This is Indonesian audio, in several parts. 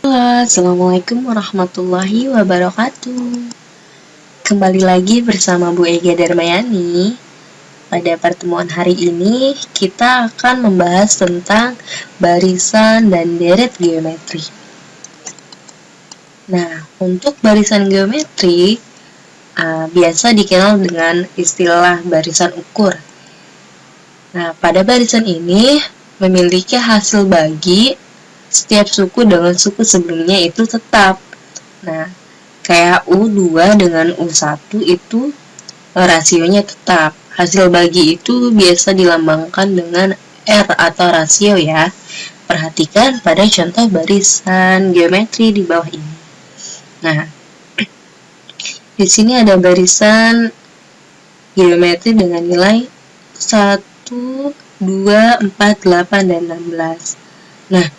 Assalamualaikum warahmatullahi wabarakatuh. Kembali lagi bersama Bu Ega Darmayani. Pada pertemuan hari ini kita akan membahas tentang barisan dan deret geometri. Nah, untuk barisan geometri biasa dikenal dengan istilah barisan ukur. Nah, pada barisan ini memiliki hasil bagi setiap suku dengan suku sebelumnya itu tetap. Nah, kayak U2 dengan U1 itu rasionya tetap. Hasil bagi itu biasa dilambangkan dengan R atau rasio ya. Perhatikan pada contoh barisan geometri di bawah ini. Nah, di sini ada barisan geometri dengan nilai 1, 2, 4, 8, dan 16. Nah,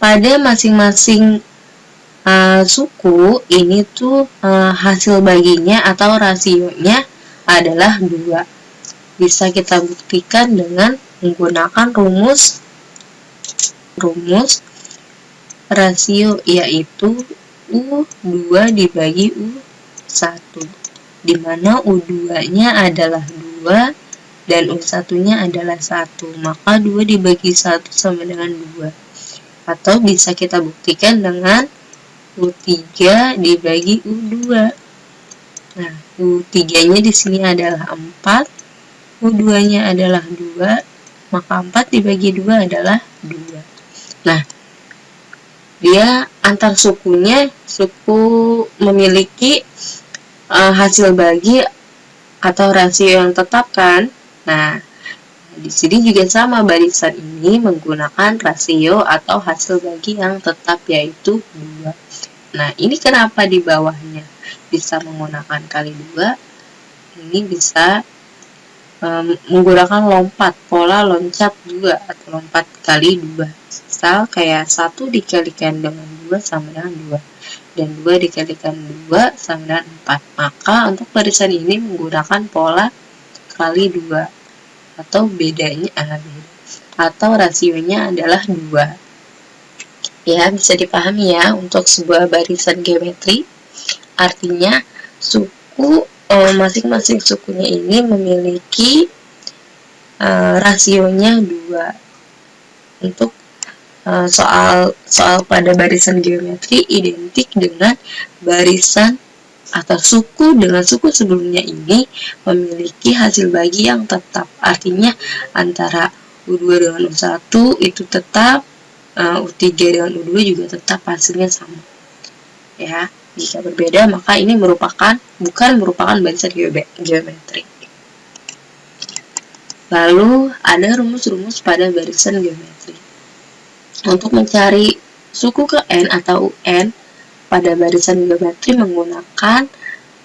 pada masing-masing suku ini tuh hasil baginya atau rasionya adalah 2. Bisa kita buktikan dengan menggunakan rumus rasio, yaitu U2 dibagi U1, di mana U2-nya adalah 2 dan U1-nya adalah 1, maka 2 dibagi 1 sama dengan 2. Atau bisa kita buktikan dengan U3 dibagi U2. Nah, U3-nya di sini adalah 4, U2-nya adalah 2, maka 4 dibagi 2 adalah 2. Nah, dia antar sukunya, suku memiliki hasil bagi atau rasio yang tetap kan? Nah, di sini juga sama, barisan ini menggunakan rasio atau hasil bagi yang tetap, yaitu 2. Nah, ini kenapa di bawahnya bisa menggunakan kali 2? Ini bisa menggunakan pola loncat 2 atau lompat kali 2. Misal kayak 1 dikalikan dengan 2 sama dengan 2. Dan 2 dikalikan 2 sama dengan 4. Maka untuk barisan ini menggunakan pola kali 2. Atau bedanya atau rasionya adalah 2. Ya, bisa dipahami ya untuk sebuah barisan geometri. Artinya suku masing-masing sukunya ini memiliki rasionya 2. Untuk soal pada barisan geometri identik dengan barisan atau suku dengan suku sebelumnya ini memiliki hasil bagi yang tetap. Artinya antara U2 dengan U1 itu tetap, U3 dengan U2 juga tetap hasilnya sama. Ya, jika berbeda maka ini bukan merupakan barisan geometri. Lalu ada rumus-rumus pada barisan geometri. Untuk mencari suku ke N atau UN pada barisan geometri menggunakan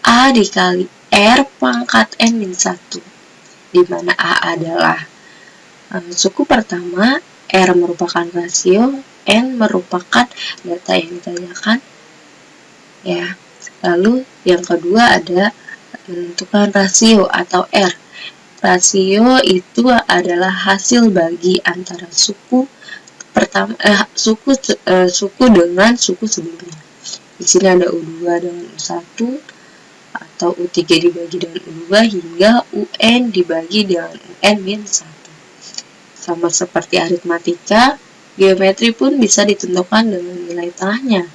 A dikali R pangkat N min 1, di mana A adalah suku pertama, R merupakan rasio, N merupakan data yang ditanyakan. Ya, lalu yang kedua ada menentukan rasio atau R. Rasio itu adalah hasil bagi antara suku pertama suku dengan suku sebelumnya. Di sini ada U2 dengan U1 atau U3 dibagi dengan U2 hingga UN dibagi dengan UN min 1. Sama seperti aritmatika, geometri pun bisa ditentukan dengan nilai tengahnya,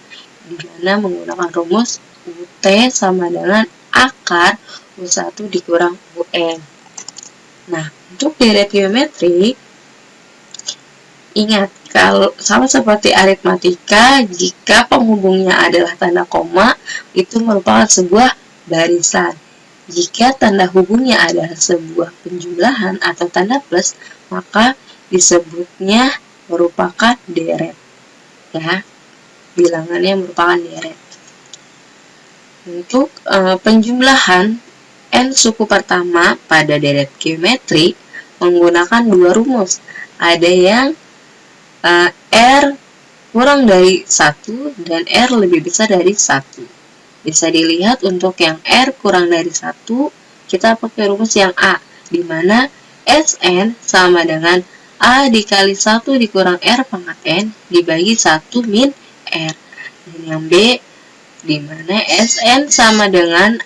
di mana menggunakan rumus UT sama dengan akar U1 dikurang UN. Nah, untuk deret geometri, ingat, kalau sama seperti aritmatika, jika penghubungnya adalah tanda koma, itu merupakan sebuah barisan. Jika tanda hubungnya adalah sebuah penjumlahan atau tanda plus, maka disebutnya merupakan deret. Ya, bilangannya merupakan deret. Untuk penjumlahan N suku pertama pada deret geometri menggunakan 2 rumus. Ada yang R kurang dari 1 dan R lebih besar dari 1. Bisa dilihat untuk yang R kurang dari 1, kita pakai rumus yang A, di mana Sn sama dengan A dikali 1 dikurang R pangkat N dibagi 1 min R. Dan yang B, di mana Sn sama dengan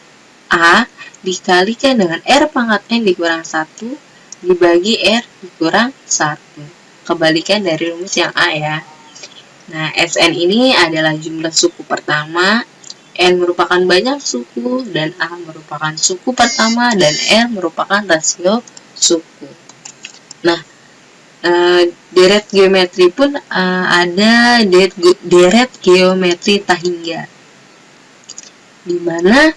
A dikalikan dengan R pangkat N dikurang 1 dibagi R dikurang 1. Kebalikan dari rumus yang A ya. Nah, Sn ini adalah jumlah suku pertama, N merupakan banyak suku, dan A merupakan suku pertama, dan R merupakan rasio suku. Nah, deret geometri pun ada deret geometri tahingga, di mana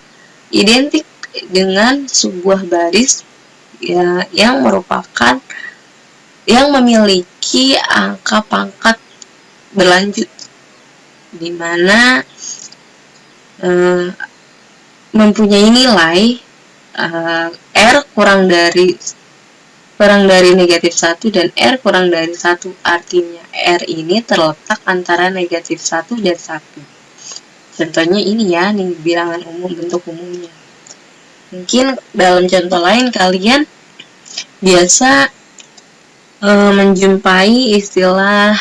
identik dengan sebuah baris ya, yang memiliki angka pangkat berlanjut, di mana mempunyai nilai R kurang dari negatif 1 dan R kurang dari 1. Artinya R ini terletak antara negatif 1 dan 1. Contohnya ini ya, nih bilangan umum, bentuk umumnya. Mungkin dalam contoh lain kalian biasa menjumpai istilah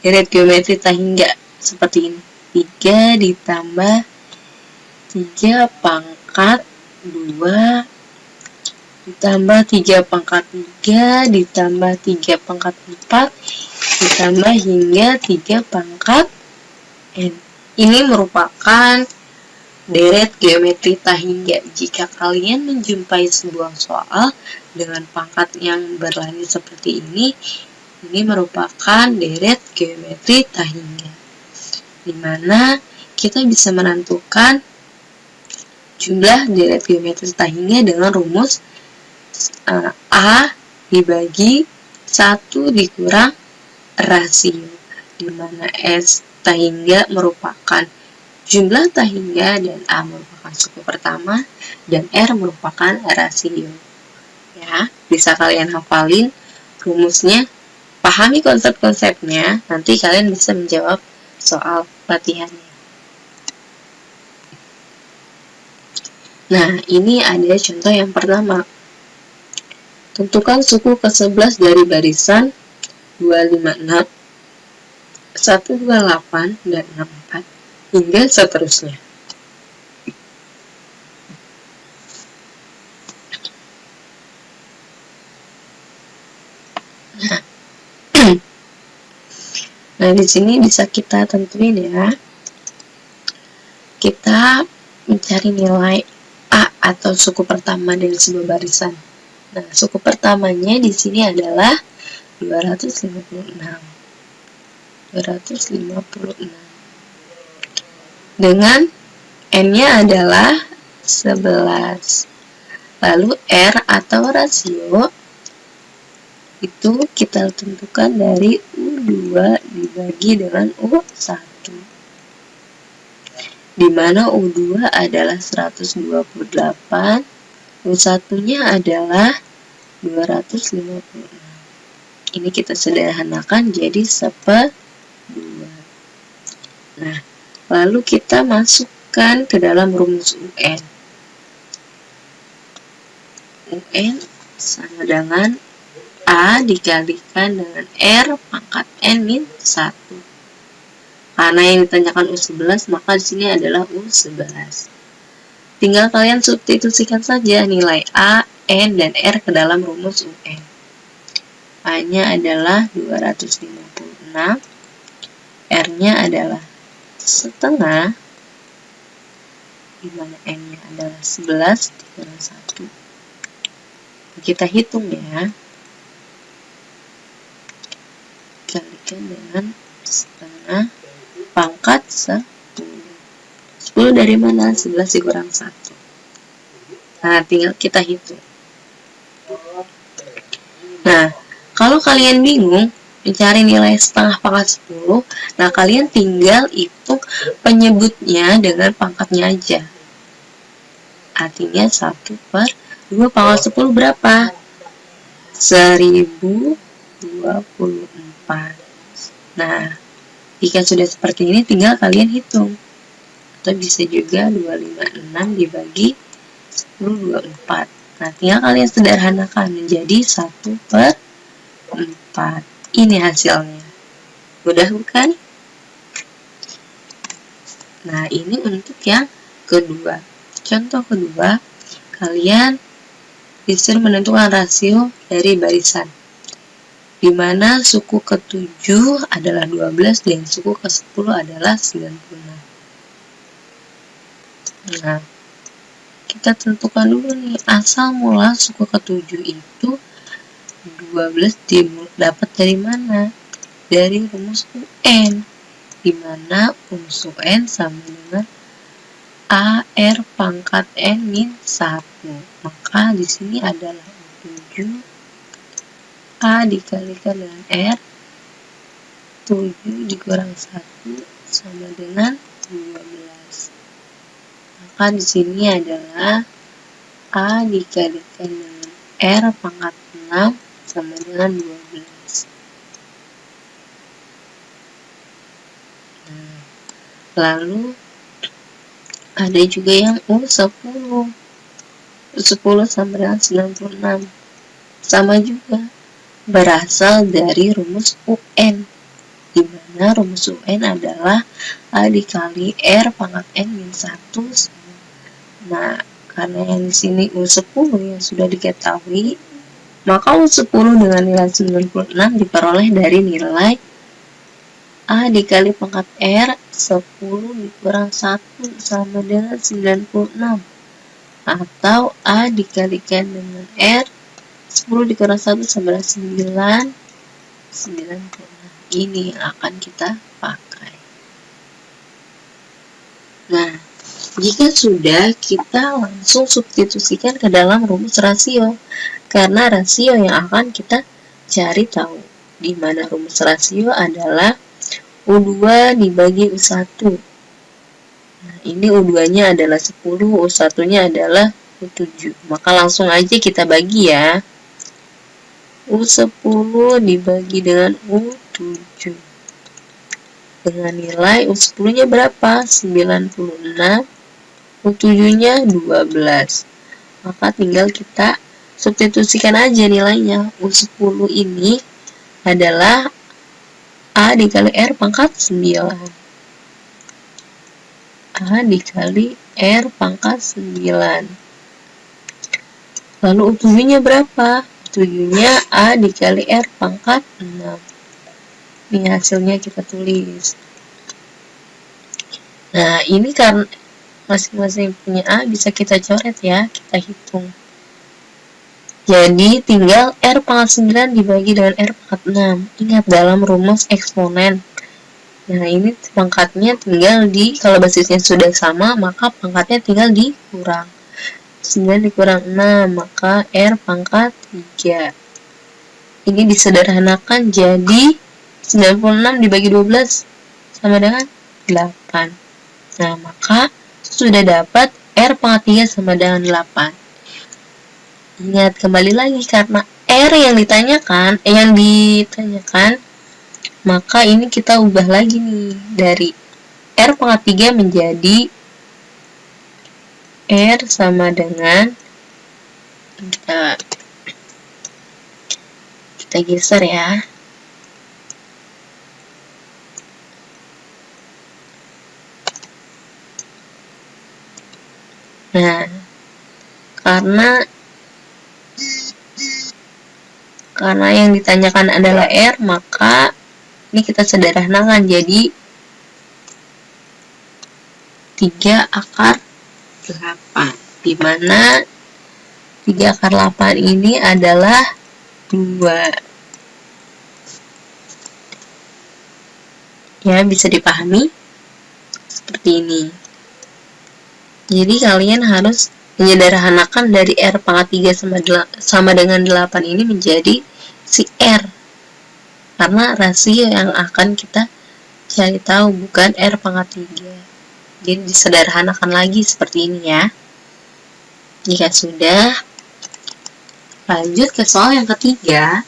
deret geometri tahingga seperti ini. 3 ditambah 3 pangkat 2 ditambah 3 pangkat 3 ditambah 3 pangkat 4 ditambah hingga 3 pangkat N. Ini merupakan deret geometri tahingga. Jika kalian menjumpai sebuah soal dengan pangkat yang berlanjut seperti ini merupakan deret geometri tahingga, di mana kita bisa menentukan jumlah deret geometri tahingga dengan rumus A dibagi 1 dikurang rasio, di mana S tahingga merupakan jumlah tahingga dan A merupakan suku pertama dan R merupakan rasio. Ya, bisa kalian hafalin rumusnya, pahami konsep-konsepnya, nanti kalian bisa menjawab soal latihannya. Nah, ini ada contoh yang pertama. Tentukan suku ke-11 dari barisan 256, 128, dan 64, hingga seterusnya. Nah, di sini bisa kita tentuin ya. Kita mencari nilai A atau suku pertama dari sebuah barisan. Nah, suku pertamanya di sini adalah 256. Dengan N-nya adalah 11. Lalu R atau rasio itu kita tentukan dari U2 dibagi dengan U1. Di mana U2 adalah 128, U1-nya adalah 256. Ini kita sederhanakan jadi 1/2. Nah, lalu kita masukkan ke dalam rumus UN. UN sama dengan A dikalikan dengan R pangkat N min 1. Karena yang ditanyakan U11, maka di sini adalah U11. Tinggal kalian substitusikan saja nilai A, N, dan R ke dalam rumus UN. A-nya adalah 256, R-nya adalah setengah, di mana N-nya adalah 11 dikurang 1. Kita hitung ya. Kalikan dengan setengah pangkat 10. 10 dari mana? 11 dikurang 1. Nah, tinggal kita hitung. Nah, kalau kalian bingung mencari nilai setengah pangkat 10, nah kalian tinggal hitung penyebutnya dengan pangkatnya aja. Artinya 1/2 pangkat 10 berapa? 1024. Nah, jika sudah seperti ini tinggal kalian hitung. Atau bisa juga 256 dibagi 10/24. Nah, tinggal kalian sederhanakan menjadi 1/4. Ini hasilnya. Mudah bukan? Nah, ini untuk yang kedua. Contoh kedua, kalian disuruh menentukan rasio dari barisan, di mana suku ke-7 adalah 12 dan suku ke-10 adalah 96. Nah, kita tentukan dulu nih, asal mula suku ke-7 itu 12 dapat dari mana? Dari rumus UN, di mana rumus UN sama dengan AR pangkat N min 1. Maka di sini adalah 7 A dikalikan dengan R, 7 dikurang 1 sama dengan 12. Maka di sini adalah A dikalikan dengan R pangkat 6 sama dengan 12. Nah, lalu ada juga yang U10. U10 sama dengan 96. Sama juga, berasal dari rumus UN, di mana rumus UN adalah A dikali R pangkat N min 1. Nah, karena yang di sini U10 yang sudah diketahui, maka U10 dengan nilai 96 diperoleh dari nilai A dikali pangkat R 10 dikurang 1 sama dengan 96, atau A dikalikan dengan R 10 dikurang 1 sama dengan 96. Ini yang akan kita pakai. Nah, jika sudah, kita langsung substitusikan ke dalam rumus rasio, karena rasio yang akan kita cari tahu, di mana rumus rasio adalah U2 dibagi U1. Nah, ini U2-nya adalah 10, U1-nya adalah U7. Maka langsung aja kita bagi ya. U10 dibagi dengan U7. Dengan nilai U10-nya berapa? 96. U7-nya 12. Maka tinggal kita substitusikan aja nilainya. U10 ini adalah A dikali R pangkat 9. A dikali R pangkat 9. Lalu U7-nya berapa? U7-nya A dikali R pangkat 6. Ini hasilnya kita tulis. Nah, ini karena masing-masing punya A bisa kita coret ya, kita hitung. Jadi tinggal R pangkat 9 dibagi dengan R pangkat 6. Ingat dalam rumus eksponen. Nah, ini pangkatnya tinggal kalau basisnya sudah sama, maka pangkatnya tinggal dikurang. 9 dikurang 6, maka R pangkat 3. Ini disederhanakan jadi 96 dibagi 12 sama dengan 8. Nah, maka sudah dapat R pangkat 3 sama dengan 8. Ingat, kembali lagi, karena R yang ditanyakan, maka ini kita ubah lagi nih, dari R pangkat 3 menjadi R sama dengan, kita geser ya. Nah, karena yang ditanyakan adalah R, maka ini kita sederhanakan jadi 3 akar 8, di mana 3 akar 8 ini adalah 2. Ya, bisa dipahami seperti ini. Jadi kalian harus menyederhanakan dari R pangkat 3 sama dengan 8 ini menjadi si R, karena rasio yang akan kita cari tahu, bukan R pangkat 3. Jadi disederhanakan lagi seperti ini ya. Jika sudah, lanjut ke soal yang ketiga.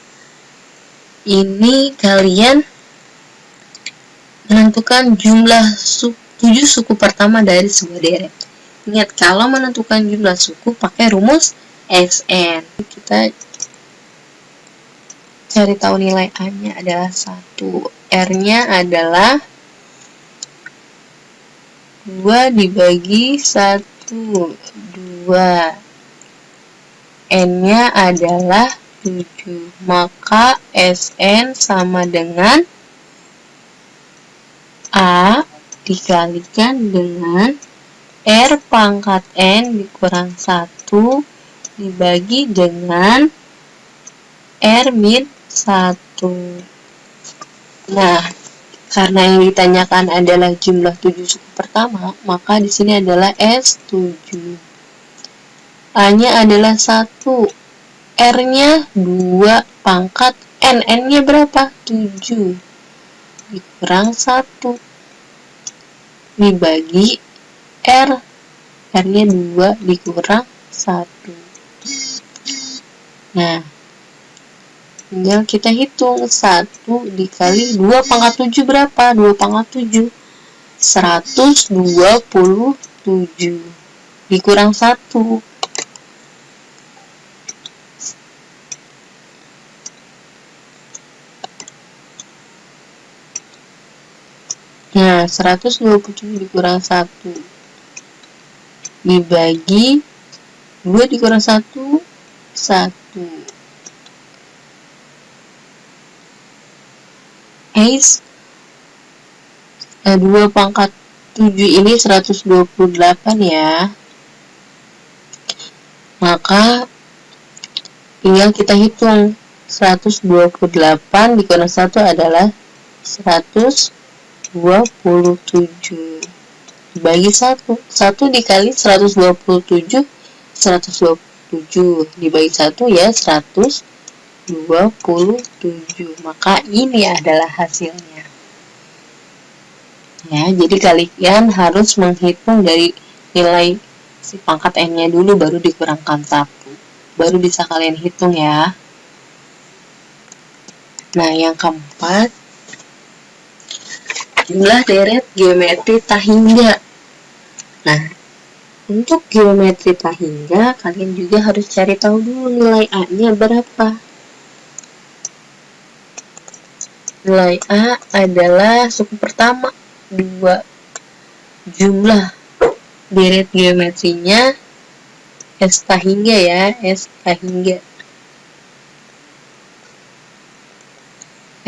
Ini kalian menentukan jumlah 7 suku pertama dari sebuah deret. Ingat, kalau menentukan jumlah suku pakai rumus SN. Kita cari tahu nilai A-nya adalah 1. R-nya adalah 2 dibagi 1, 2. N-nya adalah 7. Maka Sn sama dengan A dikalikan dengan R pangkat N dikurang 1 dibagi dengan R min 1. Nah, karena yang ditanyakan adalah jumlah 7 suku pertama, maka di sini adalah S7. A-nya adalah 1, R-nya 2 pangkat N. N-nya berapa? 7. Dikurang 1. Dibagi R. R-nya 2 dikurang 1. Nah, tinggal kita hitung 1 dikali 2 pangkat 7 berapa? 2 pangkat 7 127 dikurang 1. Nah, 127 dikurang 1 dibagi 2 dikurang 1 1. 2 pangkat 7 ini 128 ya. Maka tinggal kita hitung 128 dikurang 1 adalah 127 dibagi 1. 1 dikali 127 127 dibagi 1 ya 127. Maka ini adalah hasilnya. Ya, jadi kalian harus menghitung dari nilai si pangkat N-nya dulu baru dikurangkan 1. Baru bisa kalian hitung ya. Nah, yang keempat, jumlah deret geometri tak hingga. Nah, untuk geometri tak hingga, kalian juga harus cari tahu dulu nilai A-nya berapa. Nilai A adalah suku pertama 2. Jumlah deret geometrinya S tak hingga ya, S tak hingga.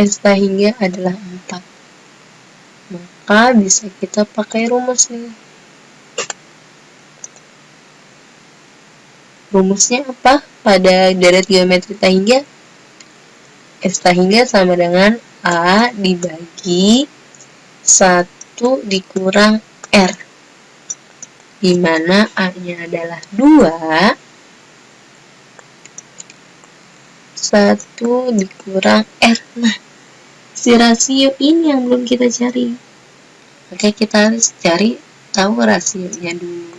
S tak hingga adalah 4. Maka bisa kita pakai rumus nih. Rumusnya apa? Pada deret geometri tak hingga, S tak hingga sama dengan A dibagi 1 dikurang R, di mana A-nya adalah 2, 1 dikurang R. Nah, si rasio ini yang belum kita cari. Oke, kita harus cari tahu rasionya dulu.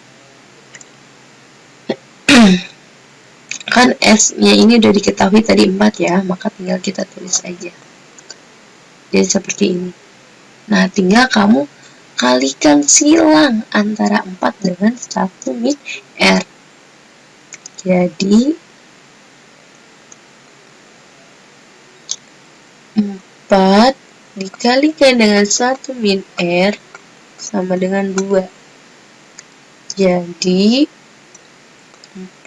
Kan S-nya ini udah diketahui tadi 4 ya, maka tinggal kita tulis aja. Jadi seperti ini. Nah, tinggal kamu kalikan silang antara 4 dengan 1 min R. Jadi 4 dikalikan dengan 1 min R sama dengan 2. Jadi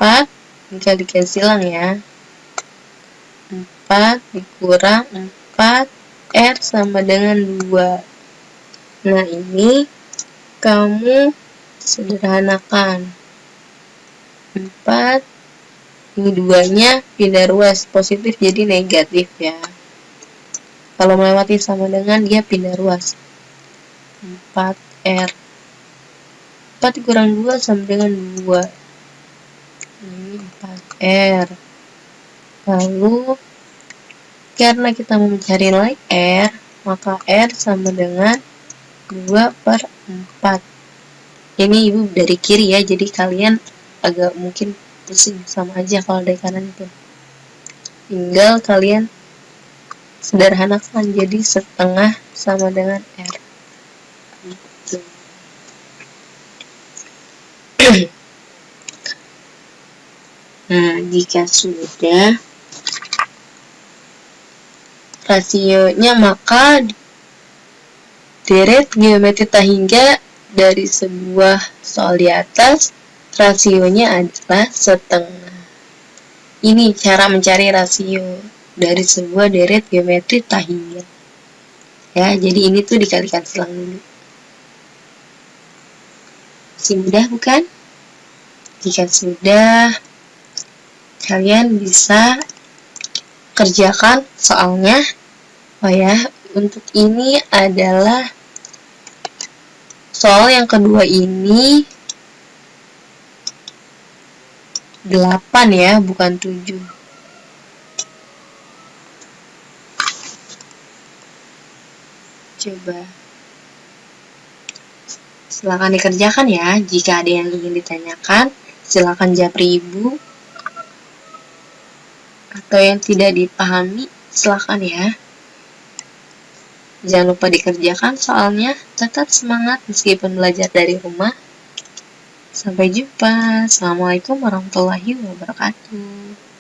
4 dikalikan silang ya. 4 dikurang 4 R sama dengan 2. Nah, ini kamu sederhanakan. 4, ini 2-nya pindah ruas, positif jadi negatif ya. Kalau melewati sama dengan, dia pindah ruas. 4R. 4 dikurang 2 sama dengan 2. Ini 4R. Lalu, karena kita mau mencari nilai R, maka R sama dengan 2/4. Ini ibu dari kiri ya, jadi kalian agak mungkin pusing, sama aja kalau dari kanan itu. Tinggal kalian sederhanakan jadi setengah sama dengan R. Gitu. Nah, jika sudah rasionya, maka deret geometri tak hingga dari sebuah soal di atas, rasionya adalah setengah. Ini cara mencari rasio dari sebuah deret geometri tahiyat. Ya, jadi ini tuh dikalikan silang dulu. Masih mudah bukan? Jika sudah, kalian bisa kerjakan soalnya. Oh ya, untuk ini adalah soal yang kedua ini 8 ya, bukan 7. Coba. Silakan dikerjakan ya. Jika ada yang ingin ditanyakan, silakan japri ibu. Atau yang tidak dipahami, silakan ya. Jangan lupa dikerjakan soalnya. Tetap semangat meskipun belajar dari rumah. Sampai jumpa. Assalamualaikum warahmatullahi wabarakatuh.